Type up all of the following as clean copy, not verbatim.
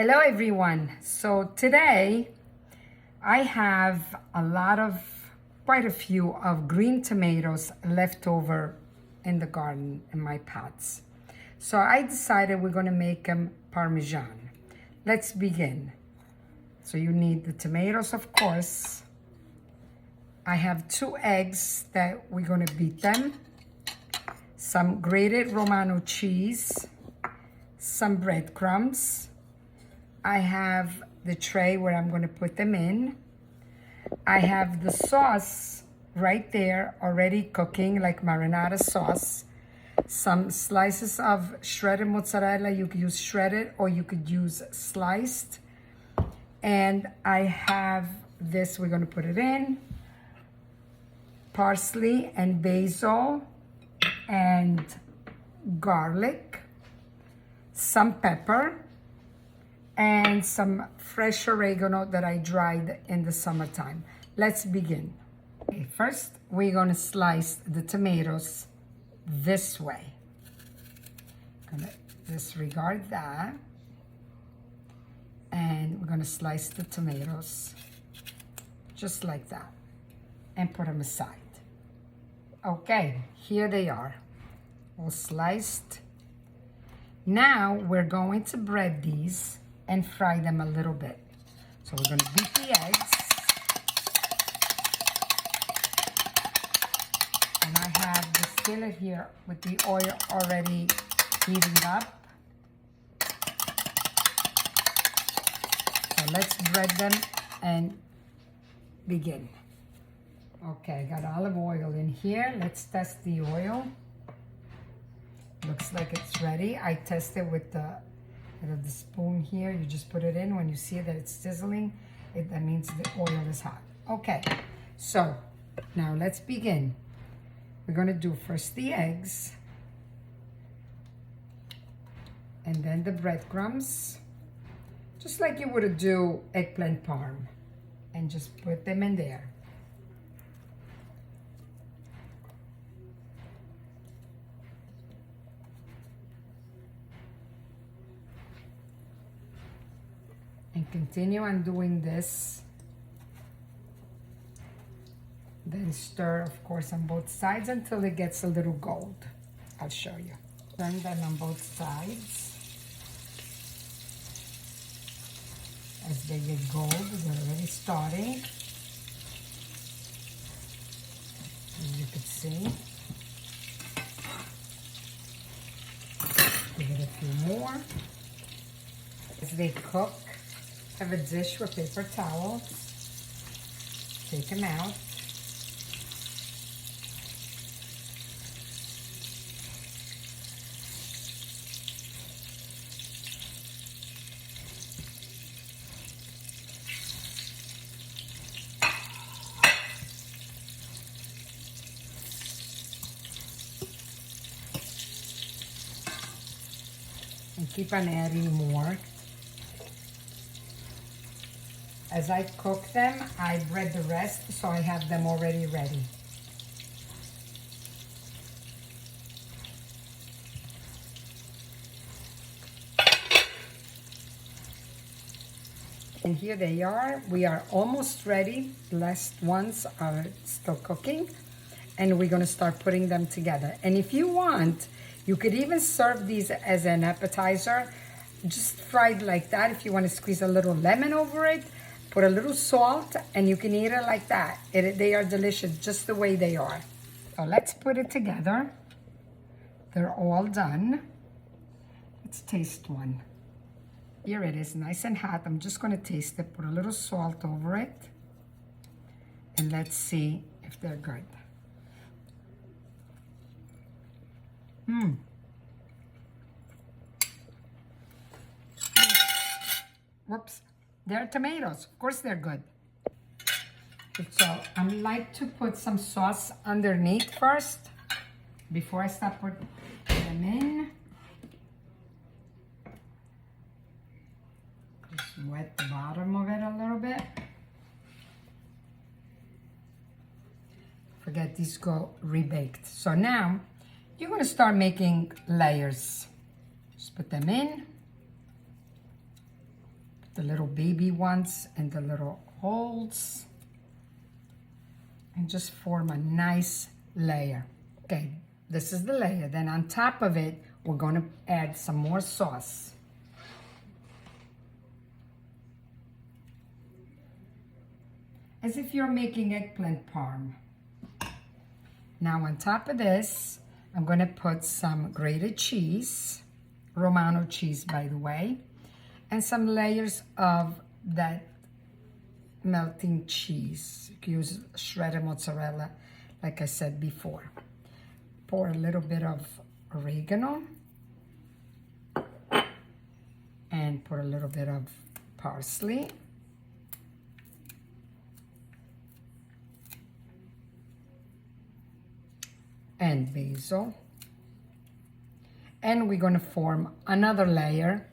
Hello everyone. So today I have quite a few of green tomatoes left over in the garden in my pots. So I decided we're going to make them parmesan. Let's begin. So you need the tomatoes, of course. I have 2 eggs that we're going to beat them. Some grated Romano cheese, some breadcrumbs. I have the tray where I'm going to put them in. I have the sauce right there already cooking, like marinara sauce. Some slices of shredded mozzarella. You could use shredded or you could use sliced. And I have this, we're going to put it in. Parsley and basil and garlic. Some pepper. And some fresh oregano that I dried in the summertime. Let's begin. Okay, first, we're gonna slice the tomatoes this way. Gonna disregard that. And we're gonna slice the tomatoes just like that and put them aside. Okay, here they are, all sliced. Now we're going to bread these and fry them a little bit. So we're going to beat the eggs. And I have the skillet here with the oil already heating up. So let's bread them and begin. Okay, I got olive oil in here. Let's test the oil. Looks like it's ready. I tested with the spoon here. You just put it in. When you see that it's sizzling, that means the oil is hot. Okay, so now let's begin. We're going to do first the eggs, and then the breadcrumbs, just like you would do eggplant parm, and just put them in there. And continue on doing this. Then stir, of course, on both sides until it gets a little gold. I'll show you. Turn them on both sides. As they get gold, they're already starting. As you can see. Give it a few more. As they cook, have a dish with paper towels. Take them out. And keep on adding more. As I cook them, I bread the rest, so I have them already ready. And here they are. We are almost ready. The last ones are still cooking. And we're going to start putting them together. And if you want, you could even serve these as an appetizer. Just fried like that. If you want to squeeze a little lemon over it, put a little salt, and you can eat it like that. They are delicious just the way they are. So let's put it together. They're all done. Let's taste one. Here it is, nice and hot. I'm just going to taste it. Put a little salt over it. And let's see if they're good. Whoops. They're tomatoes. Of course they're good. So I like to put some sauce underneath first before I start putting them in. Just wet the bottom of it a little bit. Forget these go rebaked. So now you're going to start making layers. Just put them in. the little baby ones and the little holes. And just form a nice layer. Okay, this is the layer. Then on top of it, we're going to add some more sauce. As if you're making eggplant parm. Now on top of this, I'm going to put some grated cheese, Romano cheese by the way, and some layers of that melting cheese. You can use shredded mozzarella, like I said before. Pour a little bit of oregano and put a little bit of parsley. And basil. And we're going to form another layer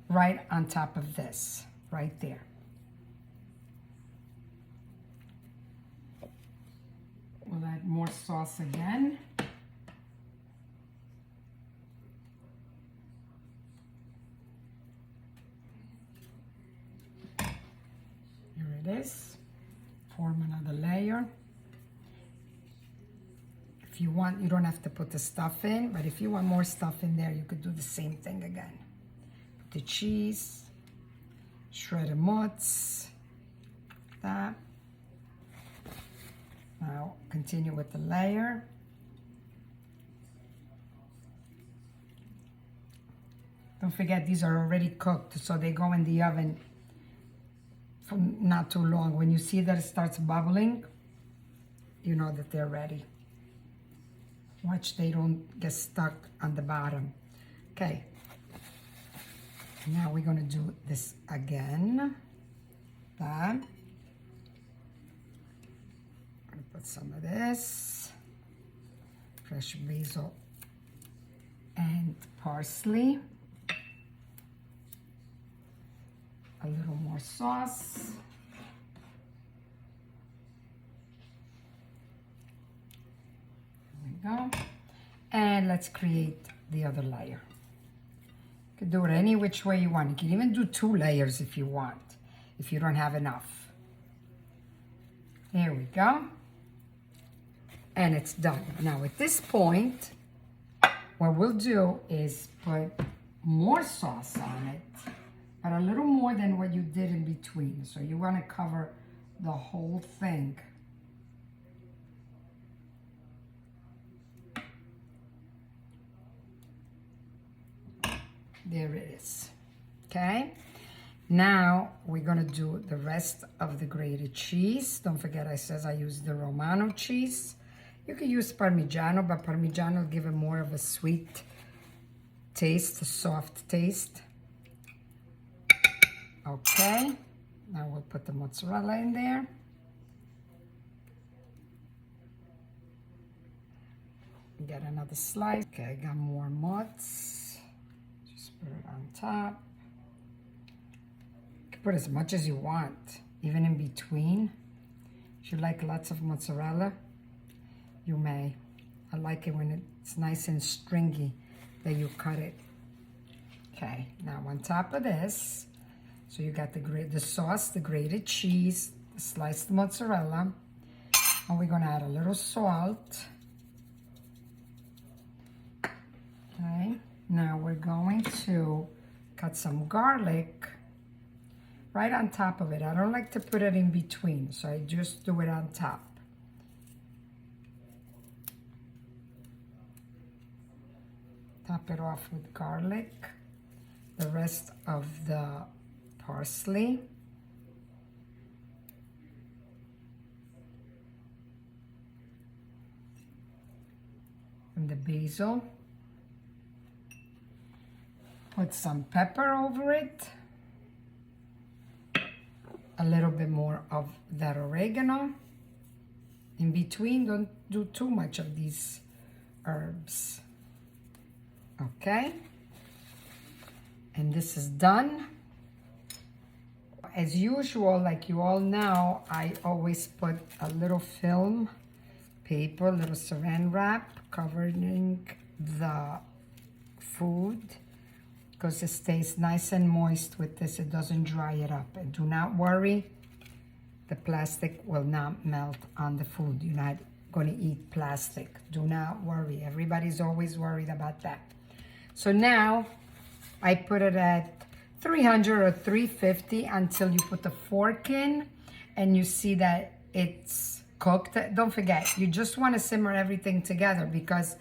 right on top of this, right there. We'll add more sauce again. Here it is. Form another layer. If you want, you don't have to put the stuff in, but if you want more stuff in there, you could do the same thing again. Put the cheese, shredded mozz, that. Now continue with the layer. Don't forget, these are already cooked, so they go in the oven for not too long. When you see that it starts bubbling, you know that they're ready. Watch they don't get stuck on the bottom. Okay. Now we're going to do this again. That. I'm going to put some of this. Fresh basil and parsley. A little more sauce. Go. And let's create the other layer. You can do it any which way you want. You can even do 2 layers if you want, if you don't have enough. There we go. And it's done. Now at this point, what we'll do is put more sauce on it, but a little more than what you did in between. So you want to cover the whole thing. There it is. Okay. Now we're going to do the rest of the grated cheese. Don't forget I said I used the Romano cheese. You can use parmigiano, but parmigiano will give it more of a sweet taste, a soft taste. Okay. Now we'll put the mozzarella in there. Get another slice. Okay, I got more mozz. Put it on top. You can put as much as you want, even in between. If you like lots of mozzarella, you may. I like it when it's nice and stringy that you cut it. Okay, now on top of this, so you got the sauce, the grated cheese, the sliced mozzarella, and we're gonna add a little salt. Okay. Now we're going to cut some garlic right on top of it. I don't like to put it in between, so I just do it on top. Top it off with garlic. The rest of the parsley. And the basil. Put some pepper over it. A little bit more of that oregano. In between, don't do too much of these herbs. Okay. And this is done. As usual, like you all know, I always put a little film paper, a little saran wrap covering the food, because it stays nice and moist with this. It doesn't dry it up. And do not worry, the plastic will not melt on the food. You're not going to eat plastic. Do not worry. Everybody's always worried about that. So now I put it at 300 or 350 until you put the fork in and you see that it's cooked. Don't forget, you just want to simmer everything together because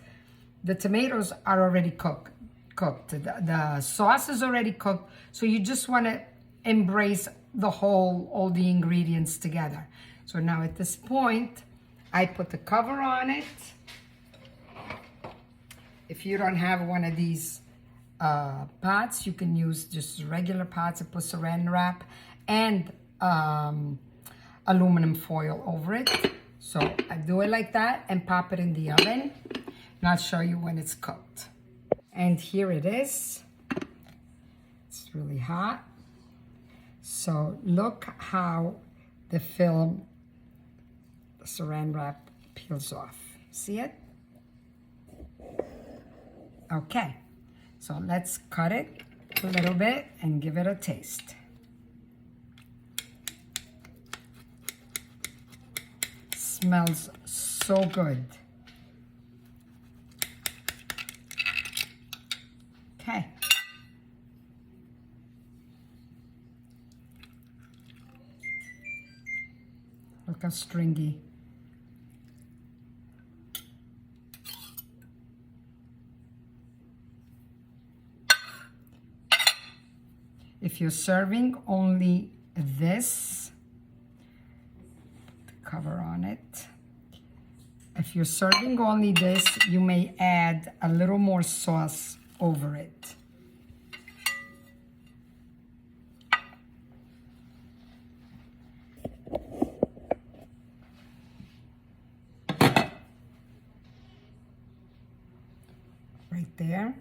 the tomatoes are already cooked. The sauce is already cooked, so you just want to embrace all the ingredients together. So now at this point, I put the cover on it. If you don't have one of these pots, you can use just regular pots and put saran wrap and aluminum foil over it. So I do it like that and pop it in the oven. And I'll show you when it's cooked. And here it is. It's really hot. So look how the film, the saran wrap, peels off. See it? Okay. So let's cut it a little bit and give it a taste. Smells so good. Okay. Look how stringy. If you're serving only this, put the cover on it. If you're serving only this, you may add a little more sauce over it. Right there.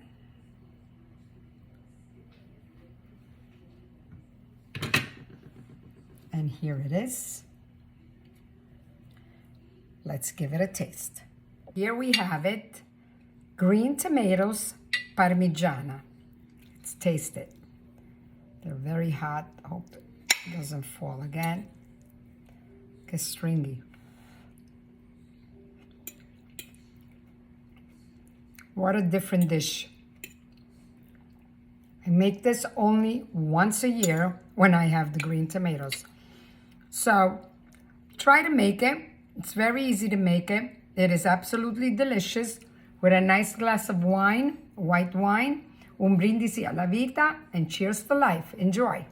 And here it is. Let's give it a taste. Here we have it. Green tomatoes, parmigiana. Let's taste it. They're very hot. Hope it doesn't fall again. Get stringy. What a different dish. I make this only once a year when I have the green tomatoes. So try to make it. It's very easy to make it. It is absolutely delicious with a nice glass of wine, white wine, un brindisi alla vita, and cheers to life. Enjoy.